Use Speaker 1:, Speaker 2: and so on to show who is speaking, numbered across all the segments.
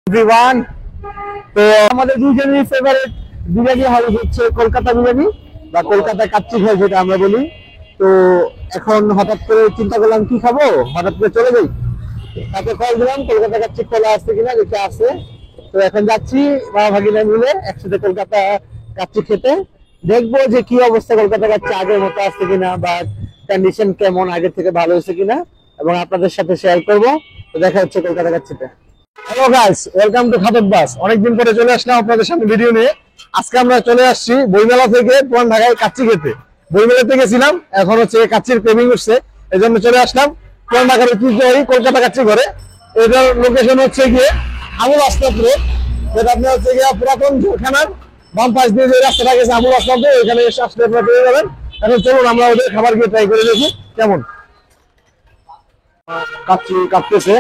Speaker 1: Everyone, তো আমাদের দুজনেরই ফেভারিট বিরিয়ানি হাউস হচ্ছে কলকাতা বিরিয়ানি বা কলকাতা কাচ্চি ঘর যেটা আমরা বলি। তো এখন হঠাৎ করে চিন্তা করলাম কি খাবো, হঠাৎ করে চলে যাই। তাকে কল দিলাম কলকাতা কাচ্চি খোলা আছে কিনা, দেখে আছে। তো এখন যাচ্ছি মা ভাগিনা মিলে একসাথে কলকাতা কাচ্চি খেতে। দেখবো যে কি অবস্থা, কলকাতা কাচ্চি আগের মতো আছে কিনা বা কন্ডিশন কেমন, আগের থেকে ভালো হয়েছে কিনা, এবং আপনাদের সাথে শেয়ার করবো। তো দেখা হচ্ছে কলকাতা কাচ্চিতে। হ্যালো গাইস, ওয়েলকাম টু খাদক বাস। অনেকদিন পরে চলে আসলাম আপনাদের সামনে ভিডিও নিয়ে। আজকে আমরা চলে আসছি বইমেলা থেকে পুরান ঢাকায় কাচ্চি খেতে। বইমেলাতে গেছিলাম, এখন হচ্ছে কাচ্চির ক্রেভিং উঠছে, এই জন্য চলে আসলাম পুরান ঢাকার ঐতিহ্যবাহী কলকাতা কাচ্চি ঘরে। এটার লোকেশন হচ্ছে গিয়ে আবুল আসলাম রোড, যেটা আপনার হচ্ছে গিয়ে পুরাতন জেলখানার বাম পাশ দিয়ে যে রাস্তাটা গেছে আবুল আসলাম রোড, ওইখানে এসে আসলে আপনারা পেয়ে যাবেন। এখন চলুন আমরা ওদের খাবার গিয়ে ট্রাই করে দেখি কেমন। কাচ্চি কাটতেছে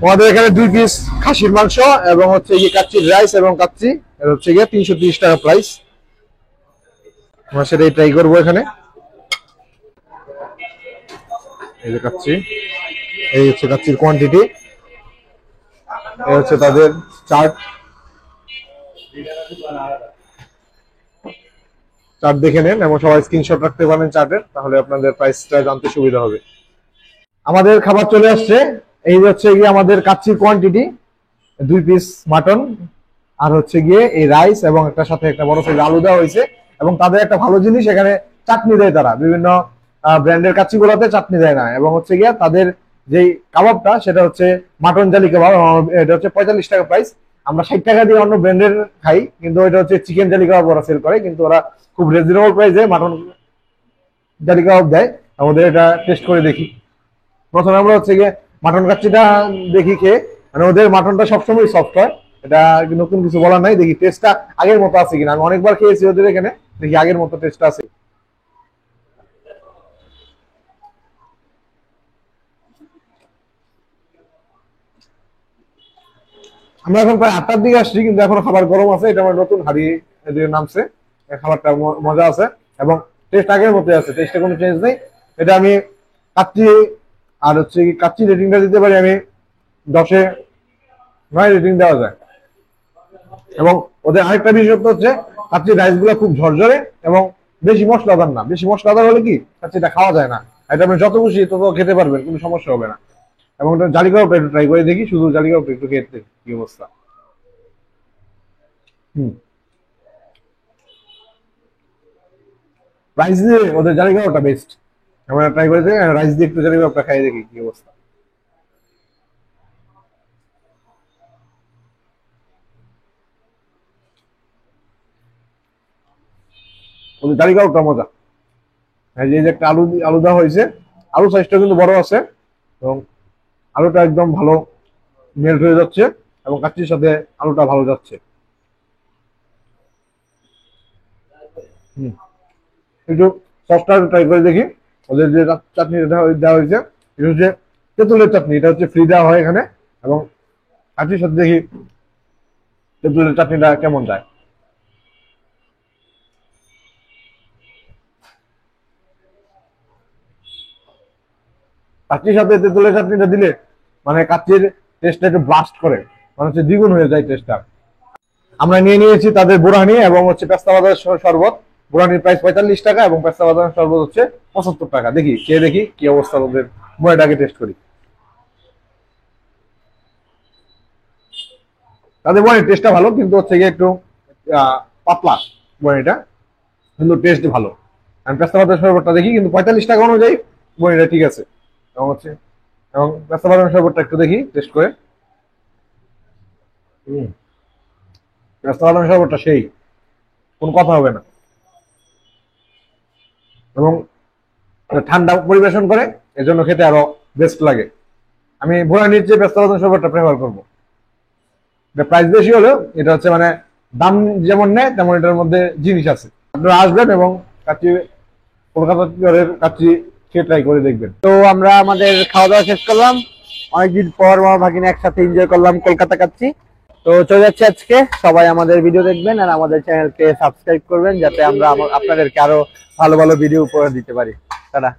Speaker 1: আমাদের এখানে 2 পিস খাসির মাংস এবং হচ্ছে গিয়ে কাচ্চির রাইস এবং কাচ্চি, এটা হচ্ছে গিয়ে 330 টাকা প্রাইস। আমরা সেটাই ট্রাই করবো এখানে। এই যে কাচ্চি, এই হচ্ছে কাচ্চির কোয়ান্টিটি, এই হচ্ছে তাদের চার্ট দেখে নেন এবং সবাই স্ক্রিনশট রাখতে পারেন চার্টের, তাহলে আপনাদের প্রাইসটা জানতে সুবিধা হবে। আমাদের খাবার চলে আসছে। এই হচ্ছে গিয়ে আমাদের কাচ্চির কোয়ান্টিটি, 2 পিস মাটন আর হচ্ছে গিয়ে এই রাইস এবং একটা সাথে একটা বড় সাইজ আলু দেওয়া হয়েছে। এবং তাদের একটা ভালো জিনিস, এখানে চাটনি দেয় তারা, বিভিন্ন ব্র্যান্ডের কাচ্চি গুলাতে চাটনি দেয় না। এবং হচ্ছে গিয়ে তাদের যেই কাবাবটা সেটা হচ্ছে মাটন জালি কাবাব, এটা হচ্ছে 45 টাকা প্রাইস। আমরা 60 টাকা দিয়ে অন্য ব্র্যান্ডের খাই, কিন্তু এটা হচ্ছে চিকেন জালি কাবাব ওরা সেল করে, কিন্তু ওরা খুব রিজনেবল প্রাইসে মাটন জালি কাবাব দেয়। আমাদের এটা টেস্ট করে দেখি। প্রথমে আমরা হচ্ছে গিয়ে মাটন কাচ্চিটা দেখি খেয়ে, মানে ওদের মাটনটা সবসময় সফট হয়, এটা নতুন কিছু বলার নাই। দেখি টেস্টটা আগের মতো আছে কিনা, আমি অনেকবার খেয়েছি ওদের এখানে, দেখি আগের মতো টেস্টটা আছে। আমরা এখন প্রায় 8টার দিকে আসছি, কিন্তু এখনো খাবার গরম আছে। এটা আমার নতুন হাড়ি দিয়ে নামছে, খাবারটা মজা আছে এবং টেস্ট আগের মতো আছে, টেস্টে কোনো চেঞ্জ নেই। এটা আমি কাচ্চি আর হচ্ছে কাচ্চি রেটিংটা দিতে পারি আমি 10-এ 9 রেটিং দেওয়া যায়। এবং ওদের আরেকটা বিশেষত্ব হচ্ছে কাচ্চির রাইস গুলা খুব ঝরঝরে এবং বেশি মশলাদার না। বেশি মশলাদার হলে কি কাচ্চিটা খাওয়া যায় না, এটা আপনি যত খুশি তত খেতে পারবেন, কোনো সমস্যা হবে না। এবং জালি কাবাবটা একটু ট্রাই করে দেখি, শুধু জালি কাবাবটা একটু খেতে কি অবস্থা। রাইস দিয়ে ওদের জালি কাবাবটা বেস্ট। আমরা ট্রাই করে দেখি, রাইস দিয়ে একটু জালি কাবাবটা খাই দেখি কি অবস্থা। ওদের জালি কাবাবটা মজা। এই যে একটা আলু আলু দেওয়া হয়েছে, আলু সাইজটা কিন্তু বড় আছে এবং আলুটা একদম ভালো মেল্ট হয়ে যাচ্ছে এবং কাচ্চির সাথে আলুটা ভালো যাচ্ছে। একটু সসটা ট্রাই করে দেখি। ওদের যে চাটনি দেওয়া হয়েছে এটা হচ্ছে তেঁতুলের চাটনি, এটা হচ্ছে ফ্রি দেওয়া হয় এখানে। এবং কাচ্চির সাথে দেখি তেঁতুলের চাটনিটা কেমন যায়। কাচ্চির সাথে তেঁতুলের চাটনিটা দিলে মানে কাচ্চির টেস্টটা একটু ব্লাস্ট করে, মানে হচ্ছে দ্বিগুণ হয়ে যায় টেস্টটা। আমরা নিয়ে নিয়েছি তাদের বুড়ানি এবং হচ্ছে পেস্তা বাদামের শরবত। বুড়ানির প্রাইস 45 টাকা এবং পেস্তা বাদামের শরবত হচ্ছে 75 টাকা। দেখি খেয়ে দেখি কি অবস্থা ওদের, বুড়াটাকে টেস্ট করি। তাদের বুড়ানির টেস্টটা ভালো, কিন্তু হচ্ছে গিয়ে একটু পাতলা বুড়ানিটা, কিন্তু টেস্ট ভালো। আমি পেস্তা বাদামের শরবতটা দেখি, কিন্তু 45 টাকা অনুযায়ী বুড়ানিটা ঠিক আছে। এবং হচ্ছে এবং পেস্তা বাদামের শরবতটা একটু দেখি টেস্ট করে। পেস্তা বাদামের শরবতটা সেই, কোনো কথা হবে না। এবং ঠান্ডা পরিবেশন করে, এজন্য খেতে আরো বেস্ট লাগে। আমি বুড়ানির চেয়ে পেস্তা বাদাম শরবতটা প্রেফার করবো। এটা প্রাইস বেশি হলেও এটা হচ্ছে মানে দাম যেমন নেয় তেমন এটার মধ্যে জিনিস আছে। আপনারা আসবেন এবং কাচ্চি কলকাতার কাচ্চি খেয়ে ট্রাই করে দেখবেন। তো আমরা আমাদের খাওয়া দাওয়া শেষ করলাম, অনেকদিন পর মা ভাগিনা একসাথে এনজয় করলাম কলকাতা কাচ্চি। তো চলে যাচ্ছে আজকে, সবাই আমাদের ভিডিও দেখবেন আর আমাদের চ্যানেলকে সাবস্ক্রাইব করবেন, যাতে আমরা আপনাদেরকে আরো ভালো ভালো ভিডিও উপহার দিতে পারি। টাটা।